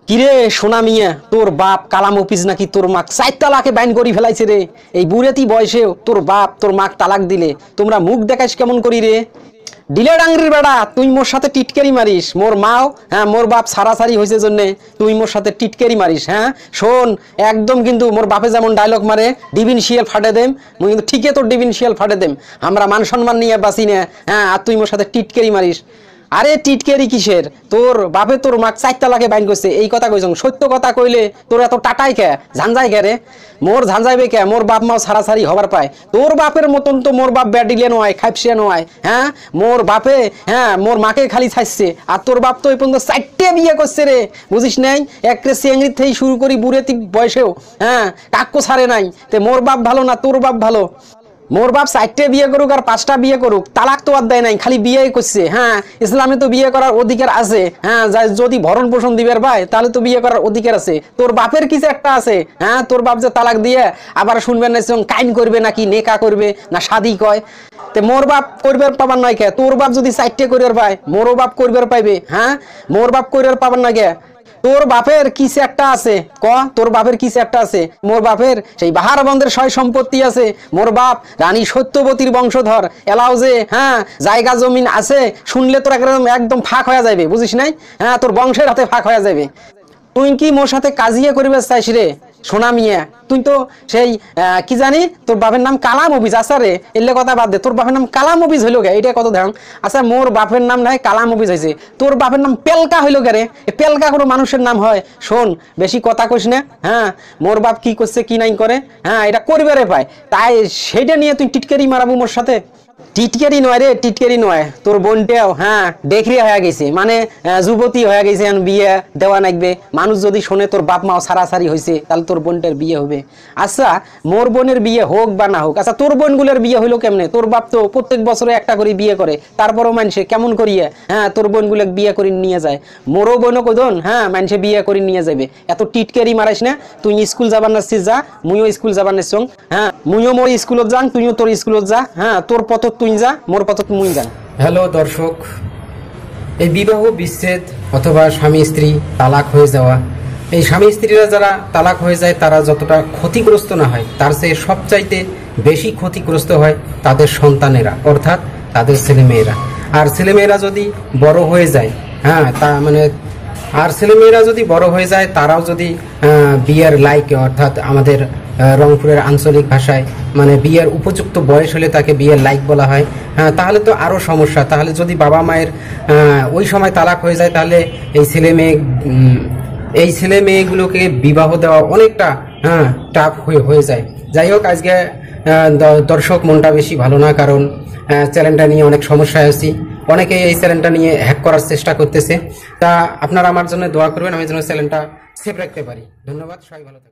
কিরে সোনা মিয়া, তোর বাপ কালাম অফিস নাকি তোর মাক 4 তালাকে বাইন করি ফেলাইছে রে। এই বুড়েতি বয়সেও তোর বাপ তোর মাক তালাক দিলে তোমরা মুখ দেখাইস কেমন করি রে? ডিলে ডাংরির বেড়া, তুই মোর সাথে টিটকারি মারিস। মোর মাও হ্যাঁ মোর বাপ সারাসারি হয়েছে জন্যে তুই মোর সাথে টিটকারি মারিস। হ্যাঁ শোন, একদম কিন্তু মোর বাপে যেমন ডায়লগ মারে ডিবিন শিয়াল ফাটে দেম, মুই কিন্তু ঠিকই তোর ডিবিন শিয়াল ফাটে দেম। আমরা মান সম্মান নিয়ে বাঁচি না, হ্যাঁ আর তুই মোর সাথে টিটকারি মারিস। আরে টিটকারি কিসের? তোর বাপে তোর মাক 4 তালাকে বাইন করছে, এই কথা কইছ। সত্য কথা কইলে তোর এত টাটাই কে ঝাঞ্জাই কে রে? মোর ঝাঞ্জাইবে কে? মোর বাপ মাও সারাসারি হবার পায়। তোর বাপের মতন তো মোর বাপ ব্যাডিলে নয়, খাইপসে নয়। হ্যাঁ মোর বাপে হ্যাঁ মোর মাকে খালি ছাইছে, আর তোর বাপ তো ওই পর্যন্ত 4টে বিয়ে করছে রে, বুঝিস নাই? একরে চেংড়ির থেকে শুরু করি বুড়েতি বয়সেও হ্যাঁ কাক্কো ছাড়ে নাই। তে মোর বাপ ভালো না তোর বাপ ভালো? মোর বাপ 4টে বিয়ে করুক আর 5টা বিয়ে করুক, তালাক তো আর দেয় নাই, খালি বিয়েই করছে। হ্যাঁ ইসলামে তো বিয়ে করার অধিকার আছে। হ্যাঁ যদি ভরণ পোষণ দিবার ভাই তাহলে তো বিয়ে করার অধিকার আছে। তোর বাপের কিছু একটা আছে। হ্যাঁ তোর বাপ যে তালাক দিয়ে আবার শুনবেন না কাইন করবে নাকি নেকা করবে না শাদি কয়। তে মোর বাপ করবার পাবার নয় কে? তোর বাপ যদি 4টে করবার পায় মোরও বাপ করবার পাইবে। হ্যাঁ মোর বাপ করবার পাবার না কে? তোর বাপের কিছু একটা আছে, ক তোর বাপের কিছু একটা আছে। মোর বাপের সেই বাহার বন্ধের সয় সম্পত্তি আছে। মোর বাপ রানী সত্যবতীর বংশধর, এলাও যে হ্যাঁ জায়গা জমিন আছে, শুনলে তোর একদম ফাঁক হয়ে যাবে, বুঝিস নাই? হ্যাঁ তোর বংশের হাতে ফাঁক হয়ে যাবে। তুই কি মোর সাথে কাজিয়া করিবে চাইস রে সোনা মিয়া? তুই তো সেই কি জানি তোর বাপের নাম কালাম অফিস। আচ্ছা রে এলে কথা বাদ দে, তোর বাপের নাম কালাম অফিস হইলো গে এটা কত ধ্যান? আচ্ছা মোর বাপের নাম নাই কালাম অফিস হয়েছে, তোর বাপের নাম পেলকা হইলো গে রে? পেলকা কোনো মানুষের নাম হয়? শোন বেশি কথা কইস না। হ্যাঁ মোর বাপ কি করছে কি নাই করে, হ্যাঁ এটা করবে রে ভাই, তাই সেইটা নিয়ে তুই টিটকারি মারাবো মোর সাথে? টিটকারি নয় রে, টিটকারি নয়। তোর বোনটাও হ্যাঁ দেখরি হয়ে গেছে, মানে যুবতী হয়ে গেছে, বিয়ে দেওয়া লাগবে। মানুষ যদি শোনে তোর বাপ মাও সারাসারি হয়েছে তাহলে তোর বোনটার বিয়ে হবে। আচ্ছা মোর বোনের বিয়ে হোক বা না হোক, আচ্ছা তোর বোনগুলোর বিয়ে হইলো কেমনে? তোর বাপ তো প্রত্যেক বছরে একটা করে বিয়ে করে, তারপরও মানুষে কেমন করিয়ে হ্যাঁ তোর বোনগুলো বিয়ে করে নিয়ে যায়। মোরও বোনও কোজন হ্যাঁ মানুষে বিয়ে করে নিয়ে যাবে। এত টিটকারি মারাইস না। তুই স্কুল যাবার নাচ্ছিস যা, মুইও স্কুল যাবার নাচ্ছ। হ্যাঁ মুইও মোর স্কুলত যান, তুইও তোর স্কুলত যা। হ্যাঁ তোর পথ তুই যা, মোর পথ মুই যান। হ্যালো দর্শক, এই বিবাহ বিচ্ছেদ অথবা স্বামী স্ত্রী তালাক হয়ে যাওয়া, এই স্বামী স্ত্রীরা যারা তালাক হয়ে যায় তারা যতটা ক্ষতিগ্রস্ত না হয় তার চেয়ে সবচাইতে বেশি ক্ষতিগ্রস্ত হয় তাদের সন্তানেরা, অর্থাৎ তাদের ছেলেমেয়েরা। আর ছেলেমেয়েরা যদি বড় হয়ে যায়, হ্যাঁ তা মানে আর ছেলেমেয়েরা যদি বড় হয়ে যায় তারাও যদি বিয়ের লাইকে, অর্থাৎ আমাদের রংপুরের আঞ্চলিক ভাষায় মানে বিয়ের উপযুক্ত বয়স হলে তাকে বিয়ের লাইক বলা হয়। হ্যাঁ তাহলে তো আরও সমস্যা। তাহলে যদি বাবা মায়ের ওই সময় তালাক হয়ে যায় তাহলে এই ছেলে মেয়েগুলোকে বিবাহ দেওয়া অনেকটা টাফ হয়ে যায়। যাই হোক, আজকে দর্শক মনটা বেশি ভালো না, কারণ চ্যানেলটা নিয়ে অনেক সমস্যায় আছি। অনেকে এই চ্যানেলটা নিয়ে হ্যাক করার চেষ্টা করতেছে। তা আপনারা আমার জন্য দোয়া করবেন, আমি যেন চ্যানেলটা সেভ রাখতে পারি। ধন্যবাদ, সবাই ভালো থাকবেন।